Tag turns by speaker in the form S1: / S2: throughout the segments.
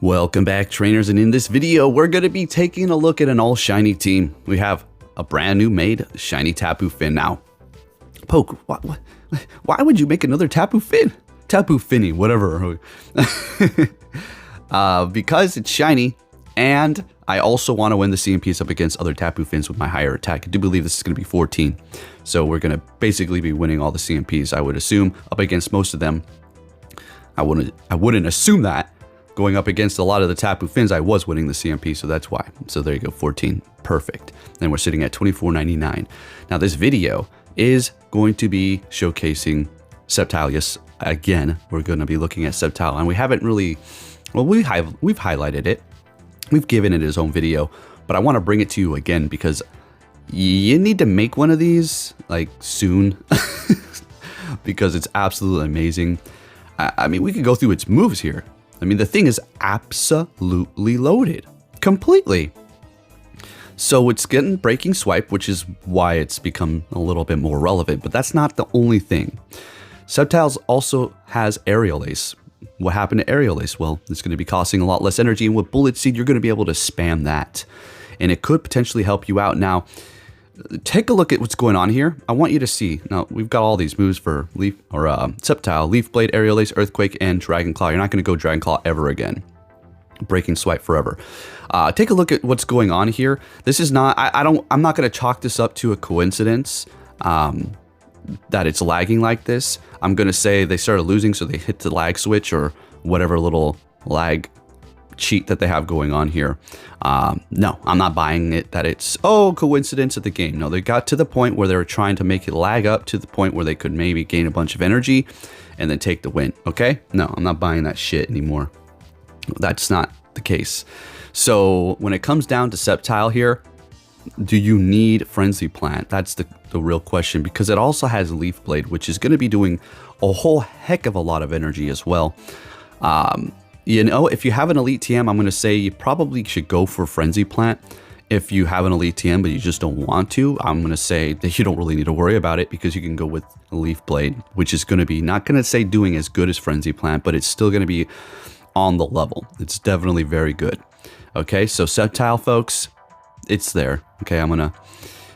S1: Welcome back, trainers, and in this video we're going to be taking a look at an all shiny team. We have a brand new made shiny Tapu Fini. Now, Poke, why would you make another Tapu Fini? Tapu Fini, whatever. Because it's shiny, and I also want to win the CMPs up against other Tapu Finis with my higher attack. I do believe this is going to be 14, so we're going to basically be winning all the CMPs, I would assume, up against most of them. I wouldn't assume that. Going up against a lot of the Tapu Finis, I was winning the CMP, so that's why. So there you go, 14, perfect. Then we're sitting at 24.99. Now this video is going to be showcasing Sceptile. Yes, again, we're going to be looking at Sceptile, and we haven't really, well, we've highlighted it. We've given it its own video, but I want to bring it to you again because you need to make one of these like soon because it's absolutely amazing. I mean, we could go through its moves here. I mean, the thing is absolutely loaded completely. So it's getting Breaking Swipe, which is why it's become a little bit more relevant, but that's not the only thing. Sceptile also has Aerial Ace. What happened to Aerial Ace? Well, it's going to be costing a lot less energy, and with Bullet Seed, you're going to be able to spam that, and it could potentially help you out. Now, take a look at what's going on here. I want you to see. Now, we've got all these moves for Leaf or Sceptile, Leaf Blade, Aerial Ace, Earthquake, and Dragon Claw. You're not going to go Dragon Claw ever again. Breaking Swipe forever. Take a look at what's going on here. This is not. I'm not going to chalk this up to a coincidence. That it's lagging like this. I'm going to say they started losing, so they hit the lag switch or whatever little lag cheat that they have going on here. No, I'm not buying it that it's, oh, coincidence of the game. No, they got to the point where they were trying to make it lag up to the point where they could maybe gain a bunch of energy and then take the win. Okay? No, I'm not buying that shit anymore. That's not the case. So when it comes down to Sceptile here, do you need Frenzy Plant? That's the real question, because it also has Leaf Blade, which is going to be doing a whole heck of a lot of energy as well. You know, if you have an Elite TM, I'm going to say you probably should go for Frenzy Plant. If you have an Elite TM, but you just don't want to, I'm going to say that you don't really need to worry about it, because you can go with Leaf Blade, which is going to be, not going to say doing as good as Frenzy Plant, but it's still going to be on the level. It's definitely very good. Okay, so Sceptile, folks, it's there. Okay, I'm gonna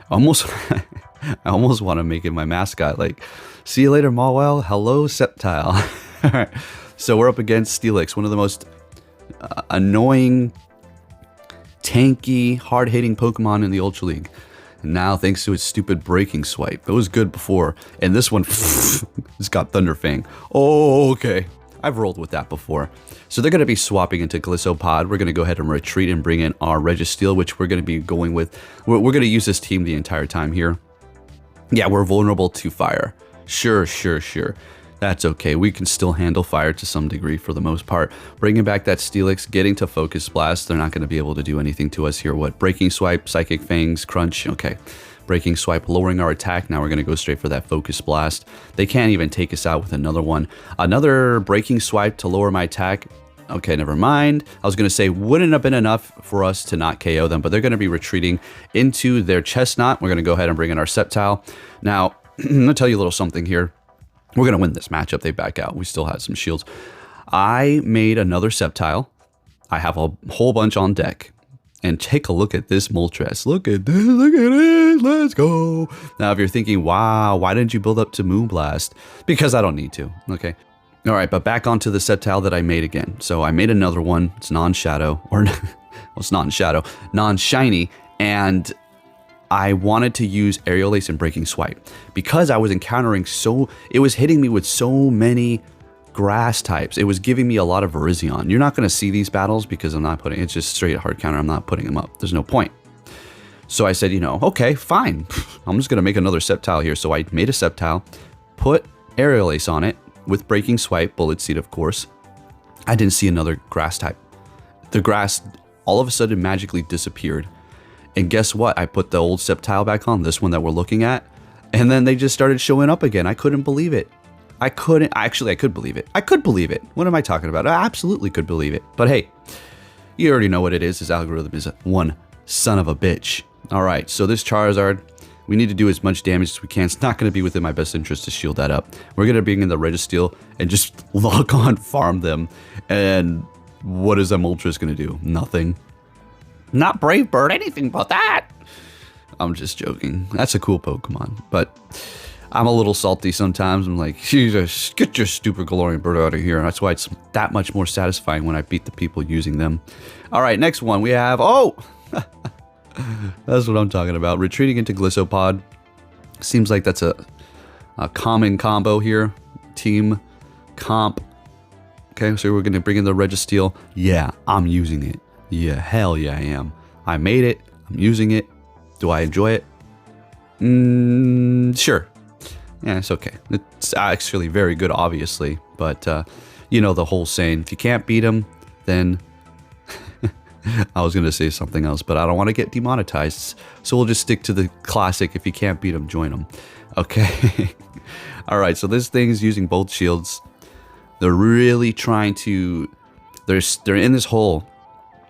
S1: almost I almost want to make it my mascot, like, see you later, Mawile. Hello, Sceptile. All right, so we're up against Steelix, one of the most annoying, tanky, hard-hitting Pokemon in the Ultra League. And now, thanks to its stupid Breaking Swipe, it was good before, and this one it's got Thunderfang. Oh, okay. I've rolled with that before. So they're going to be swapping into Glissopod. We're going to go ahead and retreat and bring in our Registeel, which we're going to be going with. We're going to use this team the entire time here. Yeah, we're vulnerable to fire. Sure. That's okay. We can still handle fire to some degree for the most part. Bringing back that Steelix, getting to Focus Blast. They're not going to be able to do anything to us here. What? Breaking Swipe, Psychic Fangs, Crunch. Okay. Breaking Swipe, lowering our attack. Now we're going to go straight for that Focus Blast. They can't even take us out with another one. Another Breaking Swipe to lower my attack. Okay, never mind. I was going to say, wouldn't have been enough for us to not KO them, but they're going to be retreating into their Chestnut. We're going to go ahead and bring in our Sceptile. Now, I'm going to tell you a little something here. We're going to win this matchup. They back out. We still have some shields. I made another Sceptile. I have a whole bunch on deck. And take a look at this Moltres. Look at this, look at it, let's go. Now, if you're thinking, wow, why didn't you build up to Moonblast? Because I don't need to, okay? All right, but back onto the Sceptile that I made again. So I made another one. It's non-shadow, or well, it's not in shadow, non-shiny, and I wanted to use Aerial Ace and Breaking Swipe because I was encountering it was hitting me with so many grass types. It was giving me a lot of Virizion. You're not going to see these battles because I'm not putting, it's just straight hard counter. I'm not putting them up. There's no point. So I said, you know, okay, fine. I'm just going to make another Sceptile here. So I made a Sceptile, put Aerial Ace on it with Breaking Swipe, Bullet Seed, of course. I didn't see another grass type. The grass all of a sudden magically disappeared. And guess what? I put the old Sceptile back on, this one that we're looking at, and then they just started showing up again. I couldn't believe it. I could believe it. I could believe it. What am I talking about? I absolutely could believe it. But hey, you already know what it is. His algorithm is one son of a bitch. All right, so this Charizard, we need to do as much damage as we can. It's not going to be within my best interest to shield that up. We're going to bring in the Registeel and just lock on farm them. And what is Moltres gonna do? Nothing. Not Brave Bird, anything but that. I'm just joking. That's a cool Pokemon, but I'm a little salty sometimes. I'm like, Jesus, get your stupid Galarian Bird out of here. That's why it's that much more satisfying when I beat the people using them. All right, next one we have, oh, that's what I'm talking about. Retreating into Glissopod. Seems like that's a common combo here. Team comp. Okay, so we're gonna bring in the Registeel. Yeah, I'm using it. Yeah, hell yeah I am. I made it, I'm using it. Do I enjoy it? Sure. Yeah, it's okay. It's actually very good, obviously. But, you know the whole saying, if you can't beat them, then... I was going to say something else, but I don't want to get demonetized. So we'll just stick to the classic, if you can't beat them, join them. Okay. Alright, so this thing is using both shields. They're really trying to... They're in this hole.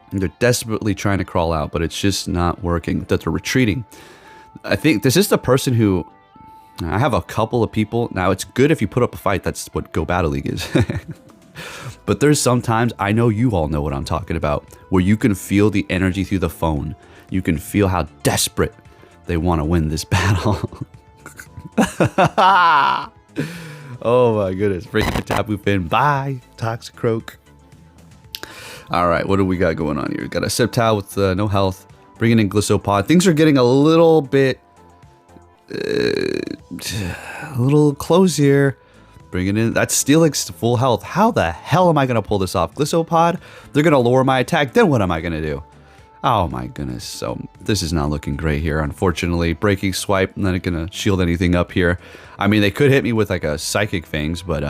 S1: And they're desperately trying to crawl out, but it's just not working. That they're retreating. I think this is the person who... I have a couple of people. Now, it's good if you put up a fight. That's what Go Battle League is. But there's sometimes, I know you all know what I'm talking about, where you can feel the energy through the phone. You can feel how desperate they want to win this battle. Oh my goodness. Breaking the Tapu Fini. Bye, Toxicroak. Alright, what do we got going on here? We got a Sceptile with no health. Bringing in Glissopod. Things are getting a little bit... a little close here. Bringing in... That's Steelix full health. How the hell am I going to pull this off? Glissopod? They're going to lower my attack. Then what am I going to do? Oh my goodness. So this is not looking great here, unfortunately. Breaking Swipe. Not going to shield anything up here. I mean, they could hit me with like a Psychic Fangs, but...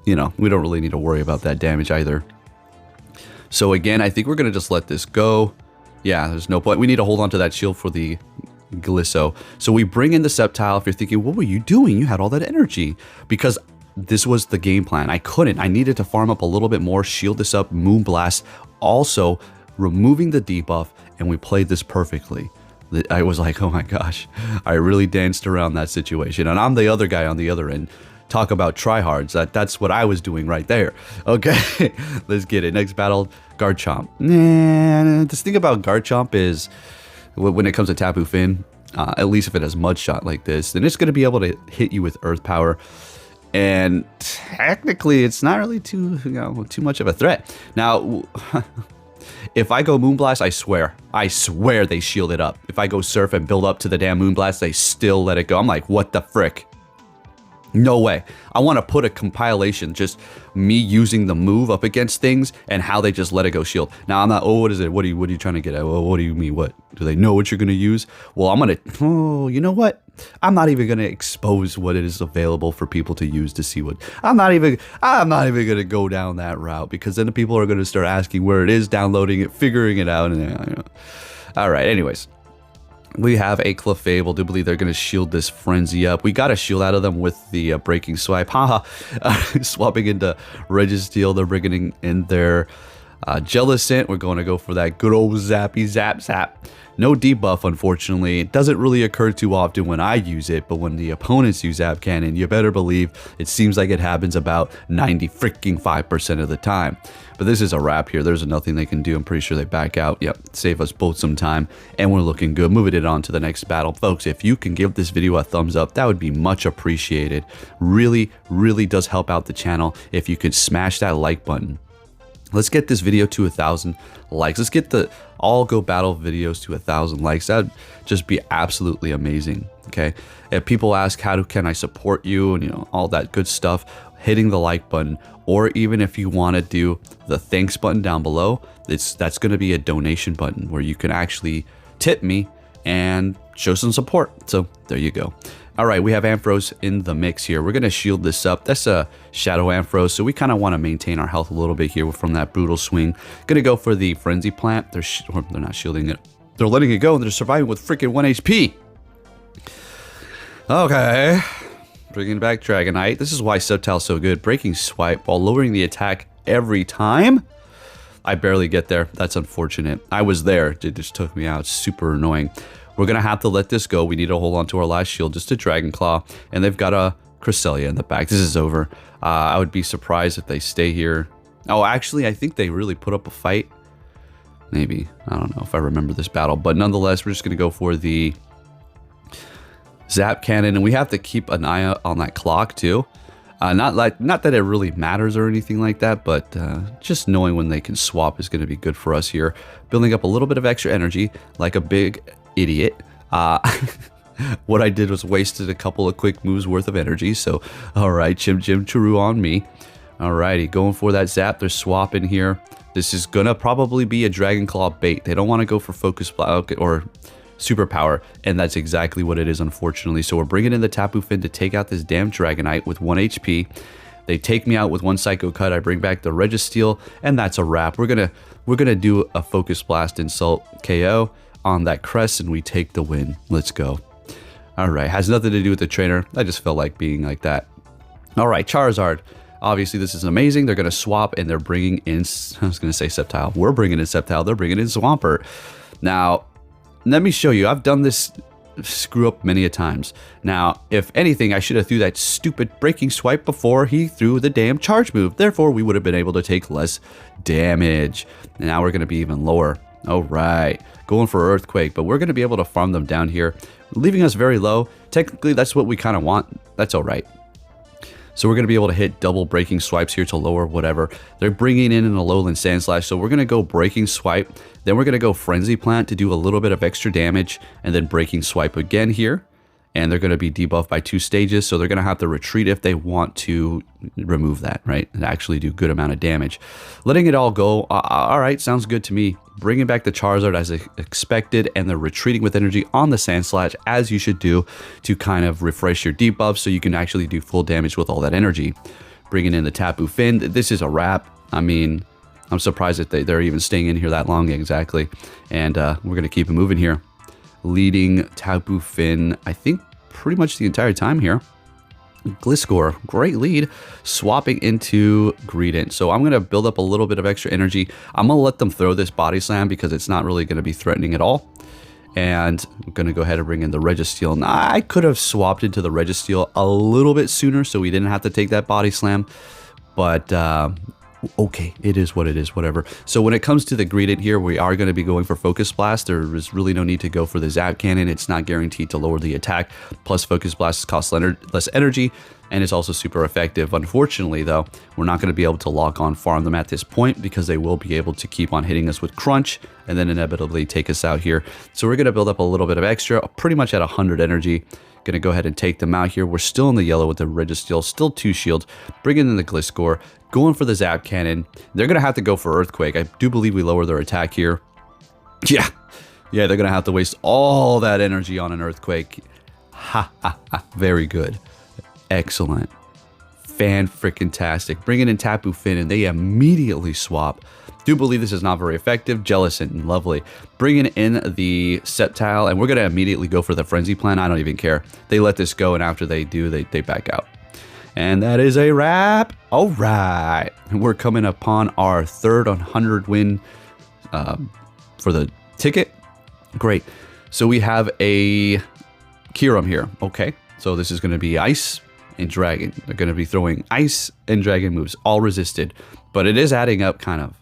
S1: you know, we don't really need to worry about that damage either. So again, I think we're going to just let this go. Yeah, there's no point. We need to hold on to that shield for the Glisso. So we bring in the Sceptile. If you're thinking, what were you doing? You had all that energy. Because this was the game plan. I couldn't. I needed to farm up a little bit more, shield this up, Moonblast. Also, removing the debuff, and we played this perfectly. I was like, oh my gosh. I really danced around that situation. And I'm the other guy on the other end. Talk about tryhards. That's what I was doing right there. Okay, let's get it. Next battle, Garchomp. Nah, this thing about Garchomp is, when it comes to Tapu Fini, at least if it has Mud Shot like this, then it's going to be able to hit you with Earth Power. And technically, it's not really too much of a threat. Now, if I go Moonblast, I swear they shield it up. If I go Surf and build up to the damn Moonblast, they still let it go. I'm like, what the frick? No way. I want to put a compilation, just me using the move up against things and how they just let it go shield. Now, I'm not, oh, what is it? What are you trying to get at? Well, what do you mean? What? Do they know what you're going to use? Well, I'm going to, oh, you know what? I'm not even going to expose what it is available for people to use to see what, I'm not even going to go down that route, because then the people are going to start asking where it is, downloading it, figuring it out. And all right, anyways. We have a Clefable. Do believe they're going to shield this Frenzy up. We got a shield out of them with the Breaking Swipe. Haha. Swapping into Registeel. They're bringing in their Jellicent. We're going to go for that good old Zappy Zap Zap. No debuff, unfortunately. It doesn't really occur too often when I use it, but when the opponents use Zap Cannon, you better believe it seems like it happens about 95% of the time. But this is a wrap here. There's nothing they can do. I'm pretty sure they back out. Yep, save us both some time, and we're looking good. Moving it on to the next battle. Folks, if you can give this video a thumbs up, that would be much appreciated. Really, really does help out the channel if you could smash that like button. Let's get this video to 1,000 likes. Let's get the all Go Battle videos to 1,000 likes. That'd just be absolutely amazing. Okay. If people ask, can I support you, and all that good stuff, hitting the like button, or even if you want to do the thanks button down below, that's going to be a donation button where you can actually tip me and show some support. So there you go. All right, we have Ampharos in the mix here. We're going to shield this up. That's a Shadow Ampharos, so we kind of want to maintain our health a little bit here from that brutal swing. Going to go for the Frenzy Plant. They're not shielding it. They're letting it go, and they're surviving with freaking 1 HP. Okay. Bringing back Dragonite. This is why Sceptile's so good. Breaking Swipe while lowering the attack every time. I barely get there. That's unfortunate. I was there. It just took me out. It's super annoying. We're going to have to let this go. We need to hold on to our last shield, just a Dragon Claw. And they've got a Cresselia in the back. This is over. I would be surprised if they stay here. Oh, actually, I think they really put up a fight. Maybe. I don't know if I remember this battle. But nonetheless, we're just going to go for the Zap Cannon. And we have to keep an eye out on that clock, too. Not that it really matters or anything like that, but just knowing when they can swap is going to be good for us here. Building up a little bit of extra energy, like a big idiot. What I did was wasted a couple of quick moves worth of energy. So, all right, Chim Churu on me. Alrighty, going for that zap. They're swapping here. This is gonna probably be a Dragon Claw bait. They don't want to go for Focus Blast or Superpower, and that's exactly what it is, unfortunately. So we're bringing in the Tapu Fini to take out this damn Dragonite with 1 HP. They take me out with 1 Psycho Cut. I bring back the Registeel, and that's a wrap. We're gonna do a Focus Blast Insult KO on that Crest, and we take the win. Let's go. All right, has nothing to do with the trainer. I just felt like being like that. All right, Charizard. Obviously, this is amazing. They're going to swap, and they're bringing in, I was going to say Sceptile. We're bringing in Sceptile. They're bringing in Swampert. Now, let me show you. I've done this screw up many a times. Now, if anything, I should have threw that stupid breaking swipe before he threw the damn charge move. Therefore, we would have been able to take less damage. And now we're going to be even lower. All right, going for Earthquake, but we're going to be able to farm them down here, leaving us very low. Technically, that's what we kind of want. That's all right. So we're going to be able to hit double breaking swipes here to lower whatever. They're bringing in an Alolan Sandslash, so we're going to go breaking swipe. Then we're going to go Frenzy Plant to do a little bit of extra damage, and then breaking swipe again here. And they're going to be debuffed by 2 stages, so they're going to have to retreat if they want to remove that, right? And actually do good amount of damage. Letting it all go, all right, sounds good to me. Bringing back the Charizard as expected, and they're retreating with energy on the Sandslash, as you should do, to kind of refresh your debuff so you can actually do full damage with all that energy. Bringing in the Tapu Fini. This is a wrap. I mean, I'm surprised that they're even staying in here that long exactly. And we're going to keep it moving here. Leading Tapu Fini, I think, pretty much the entire time here. Gliscor, great lead, swapping into Greedent. So I'm going to build up a little bit of extra energy. I'm going to let them throw this Body Slam because it's not really going to be threatening at all. And I'm going to go ahead and bring in the Registeel. Now, I could have swapped into the Registeel a little bit sooner so we didn't have to take that Body Slam. But okay, it is what it is, whatever. So when it comes to the Greedent here, we are going to be going for Focus Blast. There is really no need to go for the Zap Cannon. It's not guaranteed to lower the attack. Plus, Focus Blast costs less energy, and it's also super effective. Unfortunately, though, we're not going to be able to lock on farm them at this point because they will be able to keep on hitting us with Crunch and then inevitably take us out here. So we're going to build up a little bit of extra, pretty much at 100 energy. Going to go ahead and take them out here. We're still in the yellow with the Registeel, still 2 shields. Bringing in the Gliscor, going for the Zap Cannon. They're going to have to go for Earthquake. I do believe we lower their attack here. Yeah, they're going to have to waste all that energy on an Earthquake. Ha, ha, ha. Very good. Excellent. Fan-frickin-tastic. Bringing in Tapu Fini, and they immediately swap. Do believe this is not very effective. Jealous and lovely. Bringing in the Sceptile, and we're going to immediately go for the Frenzy Plant. I don't even care. They let this go, and after they do, they back out. And that is a wrap. All right. We're coming upon our third 100 win for the ticket. Great. So we have a Kyurem here. Okay. So this is going to be Ice and Dragon. They're going to be throwing Ice and Dragon moves, all resisted. But it is adding up kind of.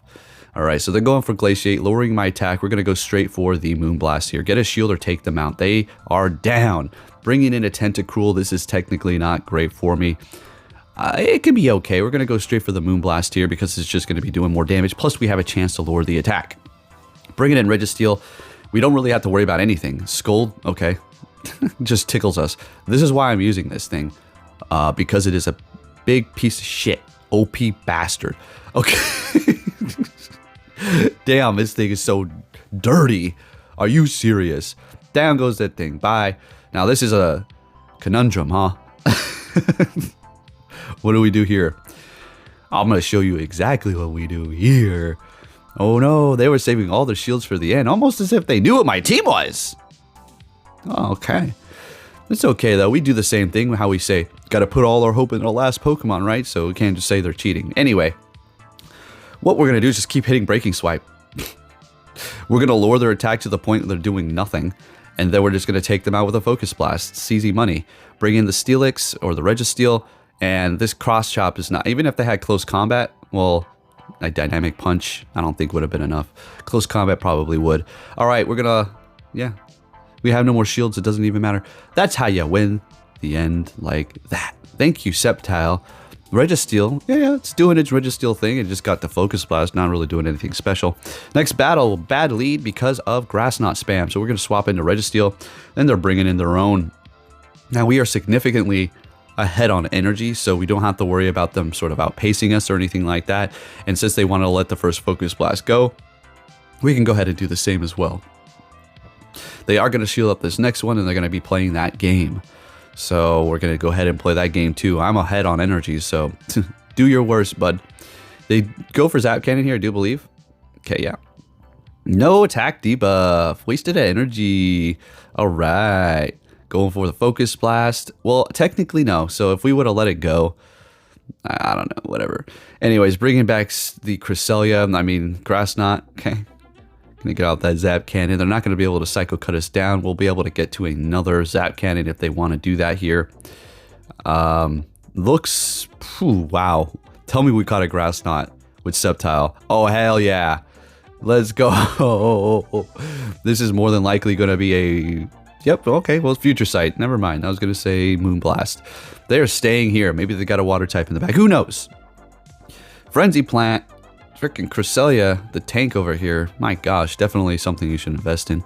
S1: All right, so they're going for Glaciate, lowering my attack. We're going to go straight for the Moonblast here. Get a shield or take them out. They are down. Bringing in a Tentacruel. This is technically not great for me. It can be okay. We're going to go straight for the Moonblast here because it's just going to be doing more damage. Plus, we have a chance to lower the attack. Bringing in Registeel. We don't really have to worry about anything. Scold, okay. Just tickles us. This is why I'm using this thing. Because it is a big piece of shit. OP bastard. Okay. Damn, this thing is so dirty. Are you serious? Down goes that thing. Bye. Now, this is a conundrum, huh? What do we do here? I'm going to show you exactly what we do here. Oh, no. They were saving all their shields for the end, almost as if they knew what my team was. Oh, okay. It's okay, though. We do the same thing, how we say, got to put all our hope in our last Pokemon, right? So we can't just say they're cheating. Anyway. What we're going to do is just keep hitting Breaking Swipe. We're going to lower their attack to the point that they're doing nothing. And then we're just going to take them out with a Focus Blast. It's easy money. Bring in the Steelix or the Registeel. And this Cross Chop is not... Even if they had close combat, well, A dynamic punch, I don't think would have been enough. Close combat probably would. All right, we're gonna, yeah. We have no more shields, it doesn't even matter. That's how you win the end like that. Thank you, Sceptile. Registeel, yeah, it's doing its Registeel thing. It just got the Focus Blast, not really doing anything special. Next battle, bad lead because of Grass Knot spam. So we're gonna swap into Registeel, then they're bringing in their own. Now we are significantly ahead on energy, so we don't have to worry about them sort of outpacing us or anything like that. And since they want to let the first Focus Blast go, we can go ahead and do the same as well. They are going to shield up this next one, and they're going to be playing that game. So we're going to go ahead and play that game too. I'm ahead on energy, so do your worst, bud. They go for Zap Cannon here, I do believe. Okay, yeah. No attack debuff. Wasted energy. All right. Going for the Focus Blast. Well, technically no. So if we would have let it go, I don't know, whatever. Anyways, bringing back the Cresselia, I mean, Grass Knot. Okay. Gonna get out that Zap Cannon. They're not gonna be able to Psycho Cut us down. We'll be able to get to another Zap Cannon if they want to do that here. Looks, wow. Tell me we caught a Grass Knot with Sceptile. Oh, hell yeah. Let's go. This is more than likely gonna be a... Yep, okay, well, Future Sight. Never mind. I was going to say Moonblast. They're staying here. Maybe they got a water type in the back. Who knows? Frenzy Plant. Freaking Cresselia, the tank over here. My gosh, definitely something you should invest in.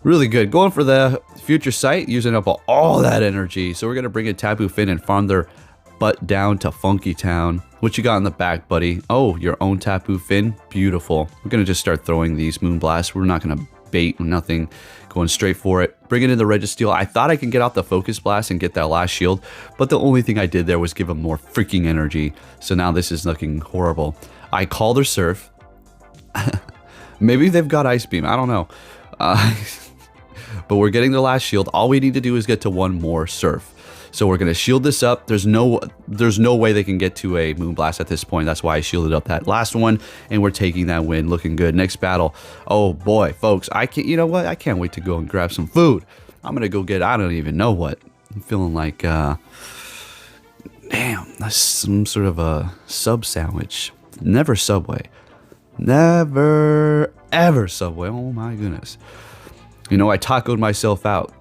S1: Really good. Going for the Future Sight, using up all that energy. So we're going to bring in Tapu Fini and farm their butt down to Funky Town. What you got in the back, buddy? Oh, your own Tapu Fini. Beautiful. We're going to just start throwing these Moonblasts. We're not going to bait, nothing, going straight for it. Bringing in the Registeel. I thought I can get out the Focus Blast and get that last shield, but the only thing I did there was give them more freaking energy. So now this is looking horrible. I call their Surf. Maybe they've got Ice Beam. I don't know. But we're getting the last shield. All we need to do is get to one more Surf. So we're going to shield this up. There's no way they can get to a Moonblast at this point. That's why I shielded up that last one, and we're taking that win. Looking good. Next battle. Oh boy, folks, you know what? I can't wait to go and grab some food. I'm going to go get, I don't even know what. I'm feeling like, damn, that's some sort of a sub sandwich. Never Subway. Never, ever Subway. Oh my goodness. You know, I tacoed myself out.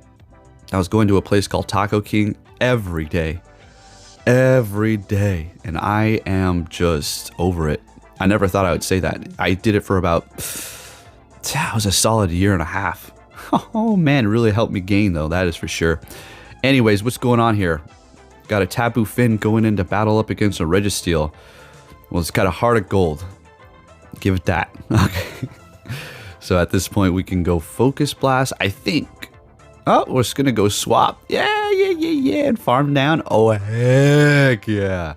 S1: I was going to a place called Taco King every day, and I am just over it. I never thought I would say that. I did it for about, it was a solid year and a half. Oh man, it really helped me gain though, that is for sure. Anyways, what's going on here? Got a Tapu Fini going into battle up against a Registeel. Well, it's got a Heart of Gold. Give it that. Okay. So at this point we can go Focus Blast, I think. Oh, we're just gonna go swap. Yeah, and farm down. Oh, heck yeah.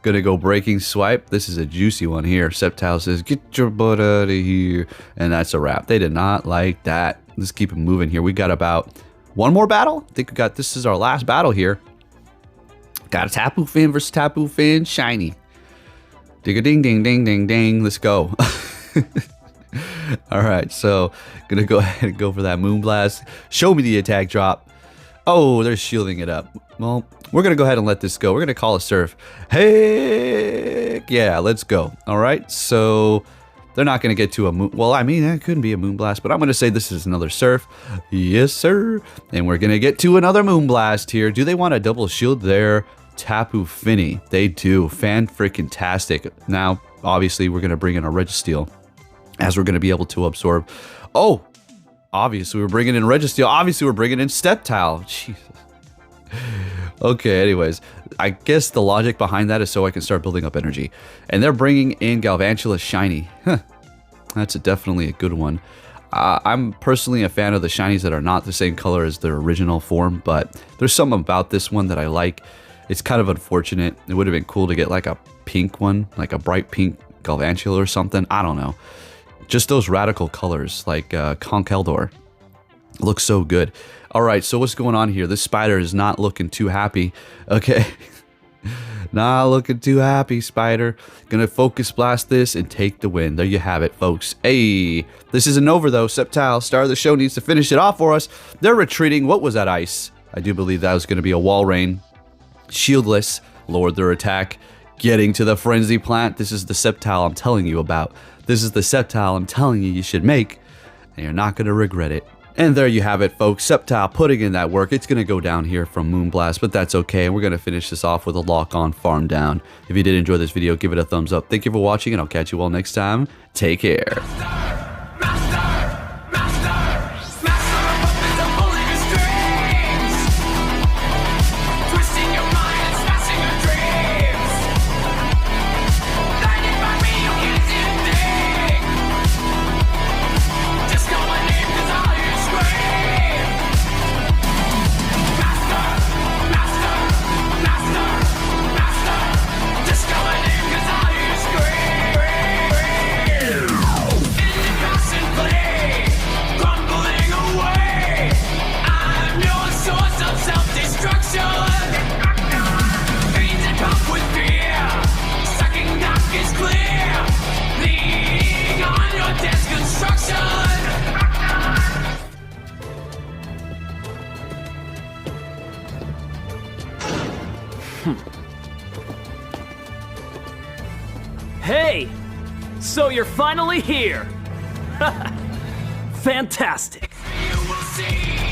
S1: Gonna go Breaking Swipe. This is a juicy one here. Sceptile says, get your butt out of here. And that's a wrap. They did not like that. Let's keep it moving here. We got about one more battle. I think we got, this is our last battle here. Got a Tapu Fini versus Tapu Fini shiny. Dig-a-ding-ding-ding-ding-ding. Let's go. All right, so gonna go ahead and go for that Moonblast. Show me the attack drop. Oh, they're shielding it up. Well, we're gonna go ahead and let this go. We're gonna call a Surf. Heck yeah, let's go. All right, so they're not gonna get to a moon. Well, I mean, that couldn't be a Moonblast, but I'm gonna say this is another Surf. Yes, sir. And we're gonna get to another Moonblast here. Do they want to double shield their Tapu Fini? They do. Fan-freaking-tastic. Now, obviously, we're gonna bring in a Registeel, as we're going to be able to absorb. Oh, obviously we're bringing in Registeel. Obviously we're bringing in Sceptile. Jesus. Okay, anyways, I guess the logic behind that is so I can start building up energy. And they're bringing in Galvantula Shiny. Huh. That's definitely a good one. I'm personally a fan of the shinies that are not the same color as their original form, but there's something about this one that I like. It's kind of unfortunate. It would have been cool to get like a pink one, like a bright pink Galvantula or something. I don't know. Just those radical colors, like Conkeldor, looks so good. All right, so what's going on here? This spider is not looking too happy. Okay, not looking too happy, spider. Gonna Focus Blast this and take the win. There you have it, folks. Hey, this isn't over though. Sceptile, star of the show, needs to finish it off for us. They're retreating. What was that ice? I do believe that was gonna be a Wall Rain. Shieldless, lowered their attack. Getting to the Frenzy Plant. This is the Sceptile I'm telling you about. This is the Sceptile I'm telling you should make, and you're not going to regret it. And there you have it, folks. Sceptile putting in that work. It's going to go down here from Moonblast, but that's okay. And we're going to finish this off with a lock-on farm down. If you did enjoy this video, give it a thumbs up. Thank you for watching, and I'll catch you all next time. Take care.
S2: Hey! So you're finally here! Fantastic! You will see.